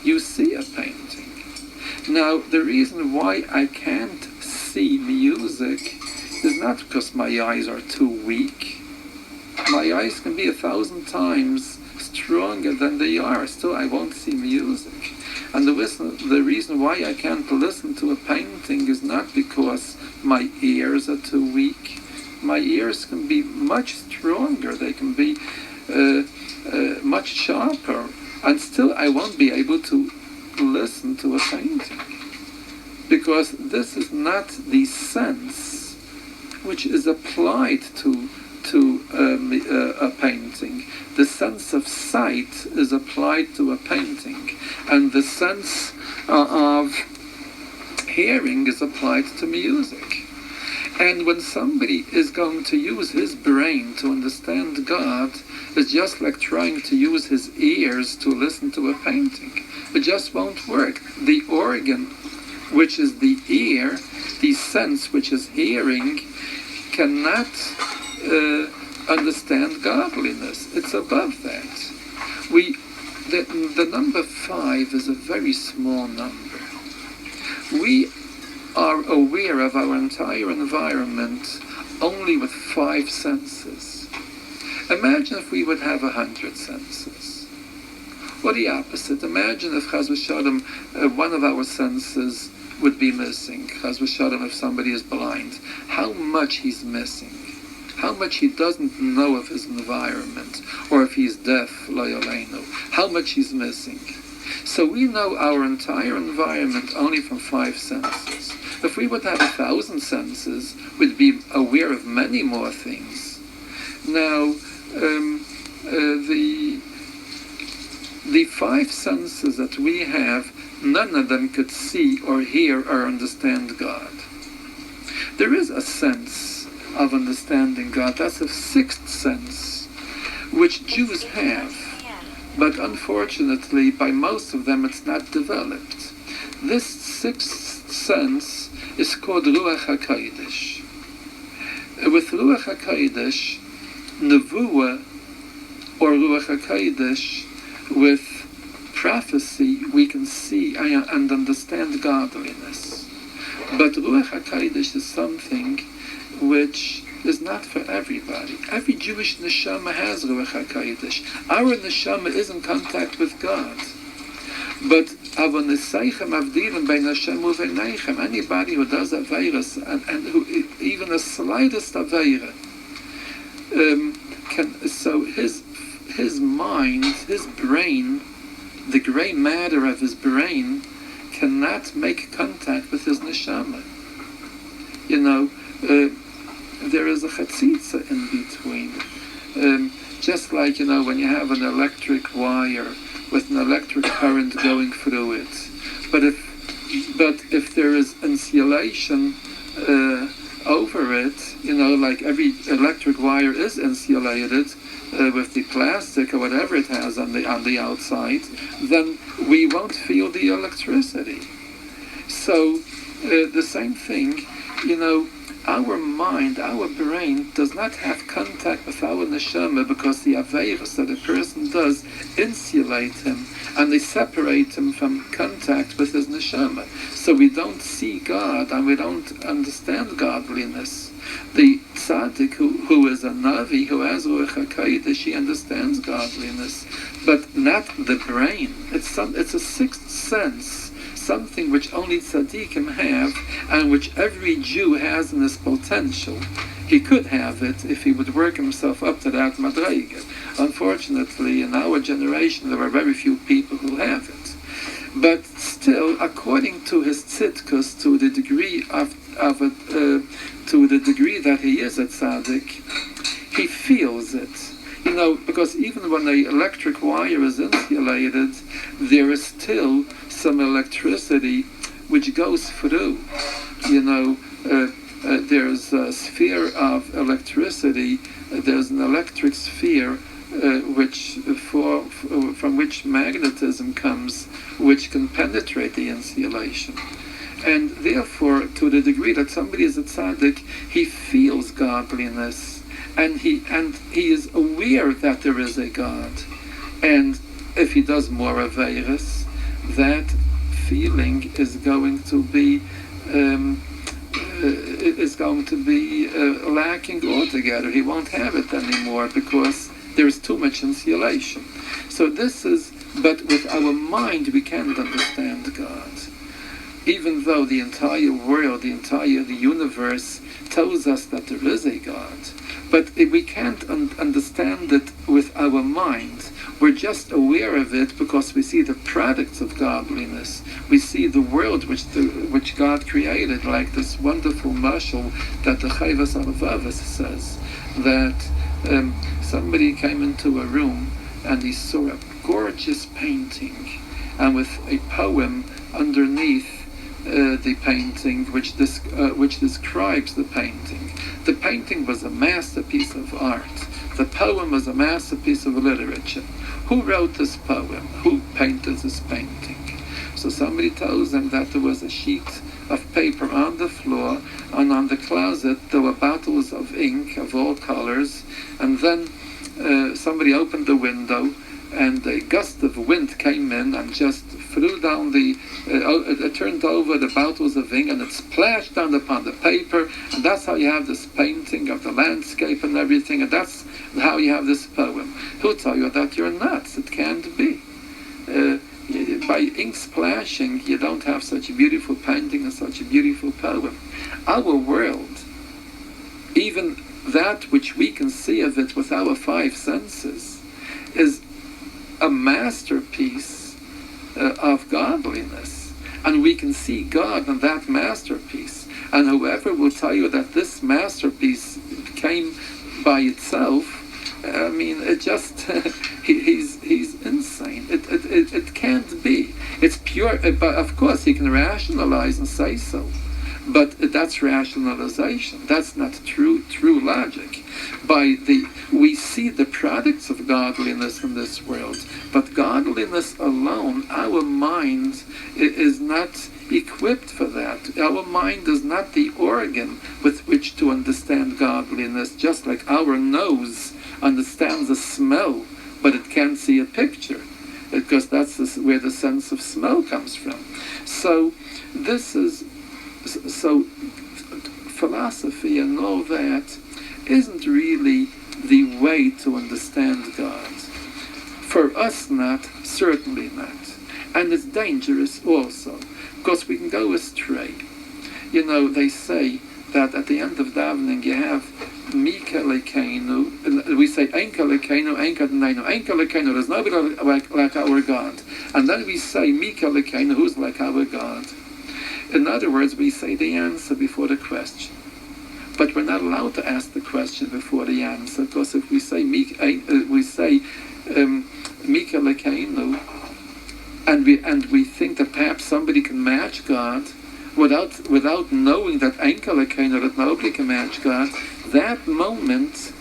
A: you see a painting. Now, the reason why I can't see music is not because my eyes are too weak. My eyes can be 1,000 times stronger than they are, still I won't see music. And the reason why I can't listen to a painting is not because my ears are too weak. My ears can be much stronger, they can be much sharper, and still I won't be able to listen to a painting. Because this is not the sense which is applied to a painting. The sense of sight is applied to a painting, and the sense of hearing is applied to music. And when somebody is going to use his brain to understand God, it's just like trying to use his ears to listen to a painting. It just won't work. The organ, which is the ear, the sense, which is hearing, cannot understand godliness. It's above that. The number 5 is a very small number. We are aware of our entire environment only with 5 senses. Imagine if we would have 100 senses. Or the opposite. Imagine if Chas v'Shalom, one of our senses would be missing. Chas v'Shalom, if somebody is blind, how much he's missing. How much he doesn't know of his environment, or if he's deaf, lo yoleinu, how much he's missing. So we know our entire environment only from 5 senses. If we would have 1,000 senses, we'd be aware of many more things. Now, the 5 senses that we have, none of them could see or hear or understand God. There is a sense of understanding God. That's a sixth sense, which Jews have, but unfortunately, by most of them, it's not developed. This sixth sense is called Ruach HaKodesh. With Ruach HaKodesh, Nevuah, or Ruach HaKodesh, with prophecy, we can see and understand godliness. But Ruach HaKodesh is something which is not for everybody. Every Jewish neshama has Ruach HaKodesh. Our neshama is in contact with God. But anybody who does Aveirus, and who even the slightest Aveira, so his mind, his brain, the grey matter of his brain cannot make contact with his neshama. There is a chatzitza in between. Just like, when you have an electric wire with an electric current going through it. But if there is insulation over it, like every electric wire is insulated with the plastic or whatever it has on the outside, then we won't feel the electricity. So the same thing, our mind, our brain does not have contact with our neshama because the aveirus that a person does insulate him and they separate him from contact with his neshama. So we don't see God and we don't understand godliness. The tzaddik who is a navi, who has Ruach HaKodesh, he understands godliness, but not the brain. It's a sixth sense, something which only tzaddikim have, and which every Jew has in his potential. He could have it if he would work himself up to that madreiga. Unfortunately, in our generation, there are very few people who have it. But still, according to his tzidkus, to the degree to the degree that he is a tzaddik, he feels it. Because even when the electric wire is insulated, there is still some electricity which goes through. There's a sphere of electricity. There's an electric sphere from which magnetism comes, which can penetrate the insulation. And therefore, to the degree that somebody is a tzaddik, he feels godliness, and he is aware that there is a God. And if he does more aveirus, that feeling is going to be lacking altogether. He won't have it anymore because there is too much insulation. So but with our mind we can't understand God. Even though the entire world, the universe tells us that there is a God, but we can't understand it with our mind. We're just aware of it because we see the products of godliness. We see the world which God created, like this wonderful mashal that the Chayvas Alavavas says, that somebody came into a room and he saw a gorgeous painting, and with a poem underneath the painting, which describes the painting. The painting was a masterpiece of art. The poem was a masterpiece of literature. Who wrote this poem? Who painted this painting? So somebody tells him that there was a sheet of paper on the floor, and on the closet there were bottles of ink of all colors, and then somebody opened the window, and a gust of wind came in and just threw down it turned over the bottles of ink, and it splashed down upon the paper, and that's how you have this painting of the landscape and everything, and that's how you have this poem. He'll tell you that you're nuts. It can't be. By ink splashing, you don't have such a beautiful painting and such a beautiful poem. Our world, even that which we can see of it with our five senses, is a masterpiece of godliness, and we can see God in that masterpiece. And whoever will tell you that this masterpiece came by itself, it just he's insane. It can't be. It's pure. But of course he can rationalize and say so, But that's rationalization. That's not true logic. We see the products of godliness in this world, but godliness alone, our mind is not equipped for that. Our mind is not the organ with which to understand godliness, just like our nose understands a smell, but it can't see a picture, because that's where the sense of smell comes from. So philosophy and all that isn't really the way to understand God. For us not, certainly not. And it's dangerous also, because we can go astray. They say that at the end of davening you have Mika Lekeinu, we say Enka Lekeinu, Enka D'nainu, Enka Lekeinu, there's nobody like our God. And then we say Mika Lekeinu, who's like our God. In other words, we say the answer before the question. But we're not allowed to ask the question before the answer, because if we say Mika Lekeinu, and we think that perhaps somebody can match God, without knowing that Enka Lekeinu, that nobody can match God, that moment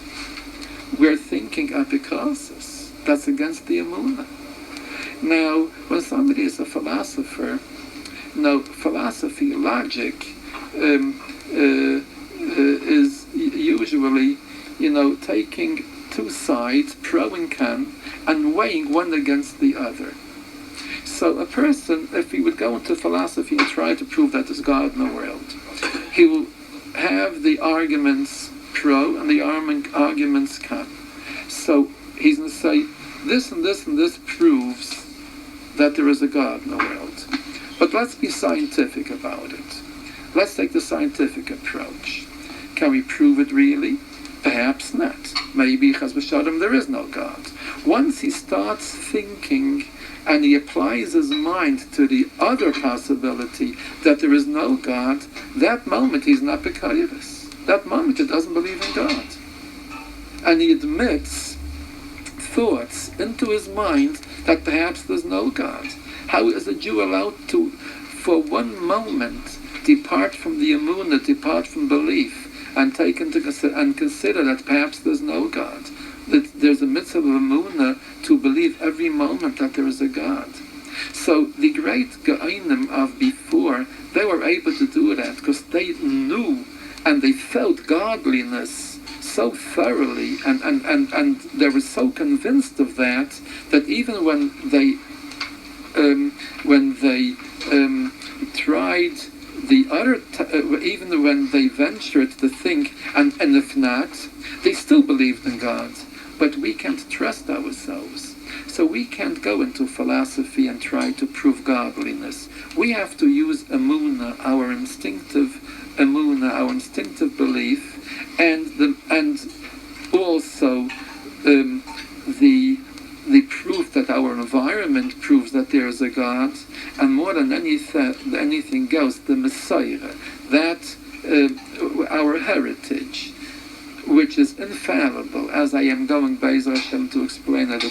A: we're thinking apikosis. That's against the emunah. Now, when somebody is a philosopher, philosophy, logic, is usually, taking two sides, pro and con, and weighing one against the other. So a person, if he would go into philosophy and try to prove that there's God in the world, he will have the arguments pro and the arguments con. So he's going to say, this and this and this proves that there is a God in the world. But let's be scientific about it. Let's take the scientific approach. Can we prove it really? Perhaps not. Maybe, chas v'shalom, there is no God. Once he starts thinking and he applies his mind to the other possibility that there is no God, that moment he's not b'kayivus. That moment he doesn't believe in God. And he admits thoughts into his mind that perhaps there's no God. How is a Jew allowed to, for one moment, depart from the emunah, depart from belief, and take into and consider that perhaps there's no God? That there's a mitzvah of emunah to believe every moment that there is a God. So the great Geonim of before, they were able to do that because they knew and they felt godliness so thoroughly, and they were so convinced of that even when they tried the other, even when they ventured to think, and if not, they still believed in God. But we can't trust ourselves. So we can't go into philosophy and try to prove godliness. We have to use emunah, our instinctive belief, and also the proof that our environment proves that there is a God, and more than anything else, the Messiah, that our heritage, which is infallible, as I am going Be'ez Hashem to explain at a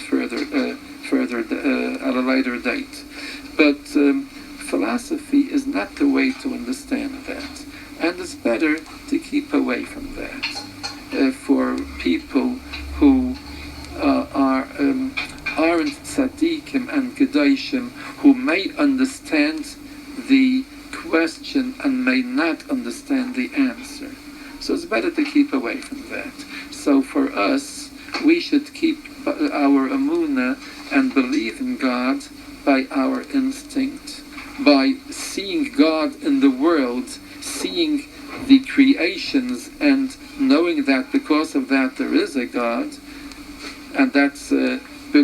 A: later date. But philosophy is not the way to understand that, and it's better to keep away from that. For people who aren't tzaddikim and gedoshim, who may understand the question and may not understand the answer. So it's better to keep away from that. So for us, we should keep our emunah and believe in God by our instinct, by seeing God in the world, seeing the creations and knowing that because of that there is a God, and that's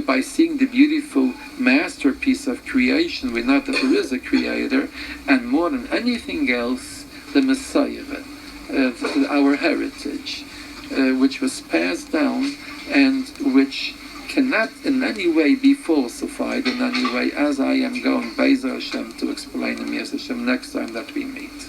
A: by seeing the beautiful masterpiece of creation, we know that there is a creator, and more than anything else, the Messiah, our heritage, which was passed down and which cannot in any way be falsified in any way, as I am going Be'ez Hashem to explain in Yez Hashem next time that we meet.